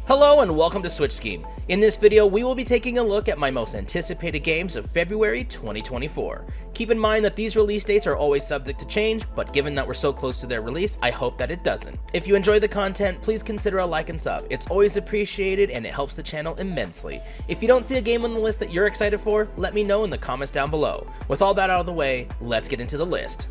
Hello and welcome to Switch Scheme. In this video, we will be taking a look at my most anticipated games of February 2024. Keep in mind that these release dates are always subject to change, but given that we're so close to their release, I hope that it doesn't. If you enjoy the content, please consider a like and sub. It's always appreciated and it helps the channel immensely. If you don't see a game on the list that you're excited for, let me know in the comments down below. With all that out of the way, let's get into the list.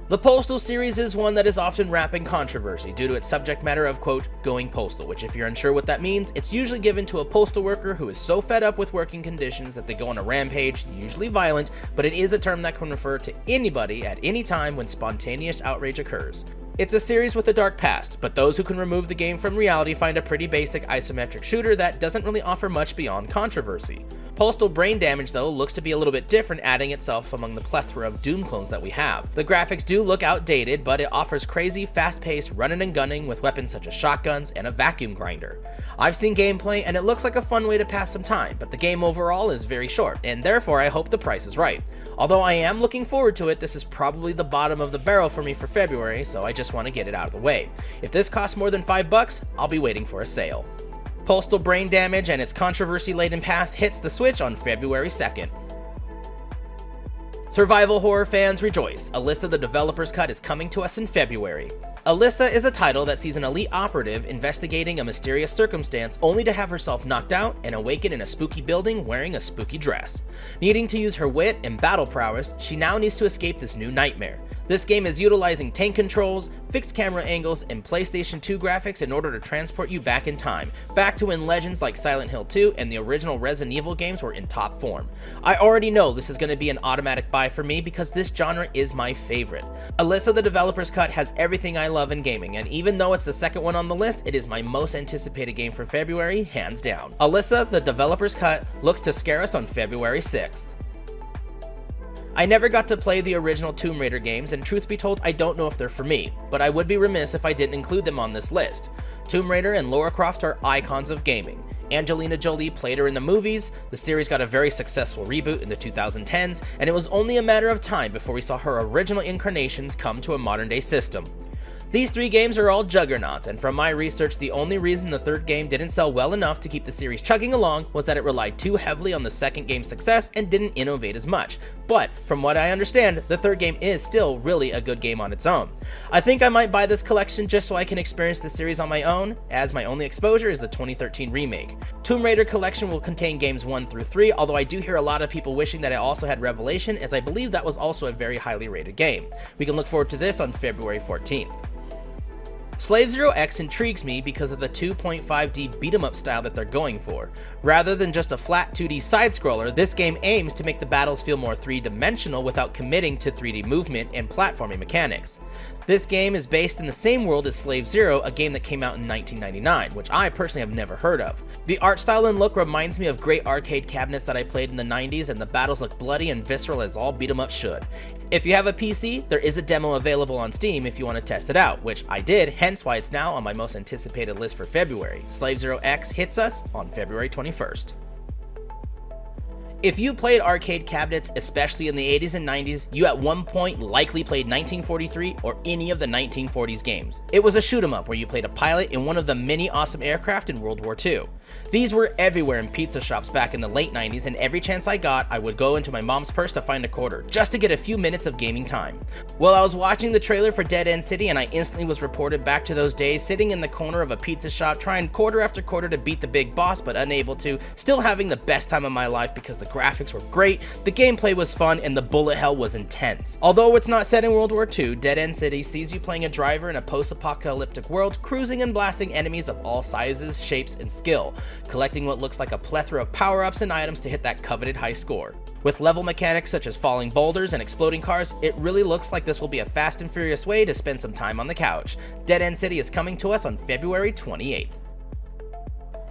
The Postal series is one that is often wrapped in controversy due to its subject matter of, quote, going postal, which if you're unsure what that means, it's usually given to a postal worker who is so fed up with working conditions that they go on a rampage, usually violent, but it is a term that can refer to anybody at any time when spontaneous outrage occurs. It's a series with a dark past, but those who can remove the game from reality find a pretty basic isometric shooter that doesn't really offer much beyond controversy. Postal Brain Damage, though, looks to be a little bit different, adding itself among the plethora of Doom clones that we have. The graphics do look outdated, but it offers crazy, fast-paced running and gunning with weapons such as shotguns and a vacuum grinder. I've seen gameplay, and it looks like a fun way to pass some time, but the game overall is very short, and therefore I hope the price is right. Although I am looking forward to it, this is probably the bottom of the barrel for me for February, so I just want to get it out of the way. If this costs more than $5, I'll be waiting for a sale. Postal Brain Damage and its controversy-laden past hits the Switch on February 2nd. Survival horror fans rejoice, Alyssa The Developers Cut is coming to us in February. Alyssa is a title that sees an elite operative investigating a mysterious circumstance only to have herself knocked out and awaken in a spooky building wearing a spooky dress. Needing to use her wit and battle prowess, she now needs to escape this new nightmare. This game is utilizing tank controls, fixed camera angles, and PlayStation 2 graphics in order to transport you back in time, back to when legends like Silent Hill 2 and the original Resident Evil games were in top form. I already know this is going to be an automatic buy for me because this genre is my favorite. Alyssa The Developers Cut has everything I love in gaming, and even though it's the second one on the list, it is my most anticipated game for February, hands down. Alyssa The Developers Cut looks to scare us on February 6th. I never got to play the original Tomb Raider games, and truth be told, I don't know if they're for me, but I would be remiss if I didn't include them on this list. Tomb Raider and Lara Croft are icons of gaming. Angelina Jolie played her in the movies, the series got a very successful reboot in the 2010s, and it was only a matter of time before we saw her original incarnations come to a modern-day system. These three games are all juggernauts, and from my research, the only reason the third game didn't sell well enough to keep the series chugging along was that it relied too heavily on the second game's success and didn't innovate as much. But, from what I understand, the third game is still really a good game on its own. I think I might buy this collection just so I can experience the series on my own, as my only exposure is the 2013 remake. Tomb Raider Collection will contain games 1 through 3, although I do hear a lot of people wishing that it also had Revelation, as I believe that was also a very highly rated game. We can look forward to this on February 14th. Slave Zero X intrigues me because of the 2.5D beat-em-up style that they're going for. Rather than just a flat 2D side-scroller, this game aims to make the battles feel more three-dimensional without committing to 3D movement and platforming mechanics. This game is based in the same world as Slave Zero, a game that came out in 1999, which I personally have never heard of. The art style and look reminds me of great arcade cabinets that I played in the 90s, and the battles look bloody and visceral as all beat-em-ups should. If you have a PC, there is a demo available on Steam if you want to test it out, which I did, hence why it's now on my most anticipated list for February. Slave Zero X hits us on February 21st. If you played arcade cabinets, especially in the 80s and 90s, you at one point likely played 1943 or any of the 1940s games. It was a shoot 'em up where you played a pilot in one of the many awesome aircraft in World War II. These were everywhere in pizza shops back in the late 90s, and every chance I got, I would go into my mom's purse to find a quarter, just to get a few minutes of gaming time. Well, I was watching the trailer for Dead End City, and I instantly was reported back to those days, sitting in the corner of a pizza shop, trying quarter after quarter to beat the big boss, but unable to, still having the best time of my life because the graphics were great, the gameplay was fun, and the bullet hell was intense. Although it's not set in World War II, Dead End City sees you playing a driver in a post-apocalyptic world, cruising and blasting enemies of all sizes, shapes, and skill, collecting what looks like a plethora of power-ups and items to hit that coveted high score. With level mechanics such as falling boulders and exploding cars, it really looks like this will be a fast and furious way to spend some time on the couch. Dead End City is coming to us on February 28th.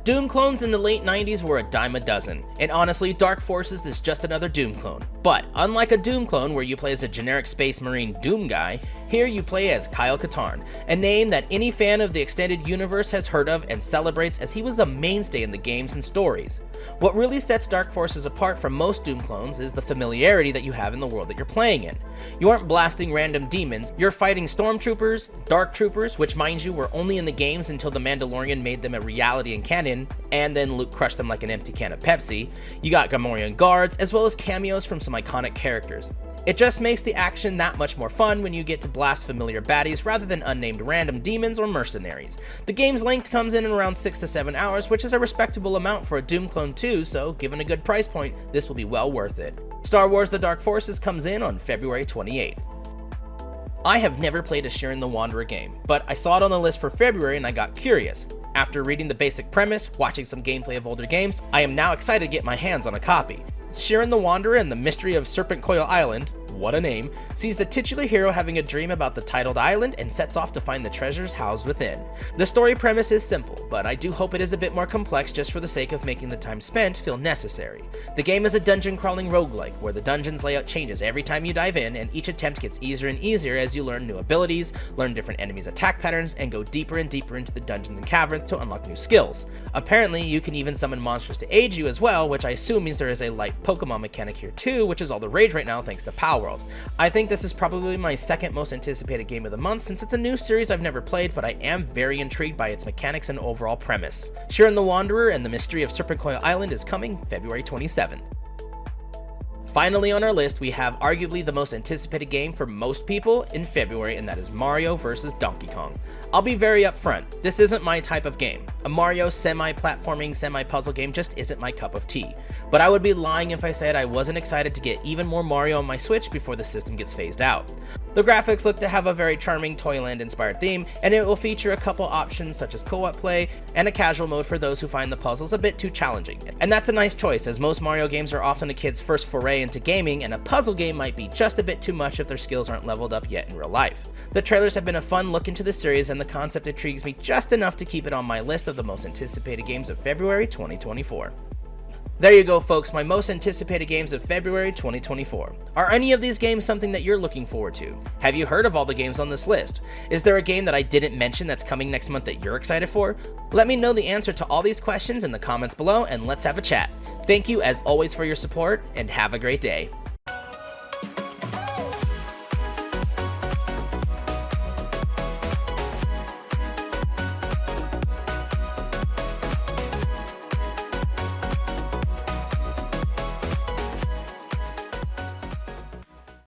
Doom clones in the late 90s were a dime a dozen, and honestly, Dark Forces is just another Doom clone. But unlike a Doom clone where you play as a generic space marine Doom guy, Here you play as Kyle Katarn, a name that any fan of the extended universe has heard of and celebrates as he was a mainstay in the games and stories. What really sets Dark Forces apart from most Doom clones is the familiarity that you have in the world that you're playing in. You aren't blasting random demons, you're fighting stormtroopers, dark troopers, which mind you were only in the games until the Mandalorian made them a reality and canon, and then Luke crushed them like an empty can of Pepsi. You got Gamorrean guards, as well as cameos from some iconic characters. It just makes the action that much more fun when you get to blast familiar baddies rather than unnamed random demons or mercenaries. The game's length comes in at around 6 to 7 hours, which is a respectable amount for a Doom clone 2, so given a good price point, this will be well worth it. Star Wars The Dark Forces comes in on February 28th. I have never played a Shiren the Wanderer game, but I saw it on the list for February and I got curious. After reading the basic premise, watching some gameplay of older games, I am now excited to get my hands on a copy. Shiren the Wanderer and the Mystery of Serpent Coil Island, what a name, sees the titular hero having a dream about the titled island and sets off to find the treasures housed within. The story premise is simple, but I do hope it is a bit more complex just for the sake of making the time spent feel necessary. The game is a dungeon crawling roguelike, where the dungeon's layout changes every time you dive in, and each attempt gets easier and easier as you learn new abilities, learn different enemies' attack patterns, and go deeper and deeper into the dungeons and caverns to unlock new skills. Apparently, you can even summon monsters to aid you as well, which I assume means there is a light Pokemon mechanic here too, which is all the rage right now thanks to Power. I think this is probably my second most anticipated game of the month since it's a new series I've never played, but I am very intrigued by its mechanics and overall premise. Shiren the Wanderer and the Mystery of Serpent Coil Island is coming February 27th. Finally on our list, we have arguably the most anticipated game for most people in February, and that is Mario vs. Donkey Kong. I'll be very upfront, this isn't my type of game. A Mario semi-platforming, semi-puzzle game just isn't my cup of tea. But I would be lying if I said I wasn't excited to get even more Mario on my Switch before the system gets phased out. The graphics look to have a very charming Toyland inspired theme, and it will feature a couple options such as co-op play and a casual mode for those who find the puzzles a bit too challenging. And that's a nice choice, as most Mario games are often a kid's first foray into gaming, and a puzzle game might be just a bit too much if their skills aren't leveled up yet in real life. The trailers have been a fun look into the series, and the concept intrigues me just enough to keep it on my list of the most anticipated games of February 2024. There you go folks, my most anticipated games of February 2024. Are any of these games something that you're looking forward to? Have you heard of all the games on this list? Is there a game that I didn't mention that's coming next month that you're excited for? Let me know the answer to all these questions in the comments below and let's have a chat. Thank you as always for your support and have a great day.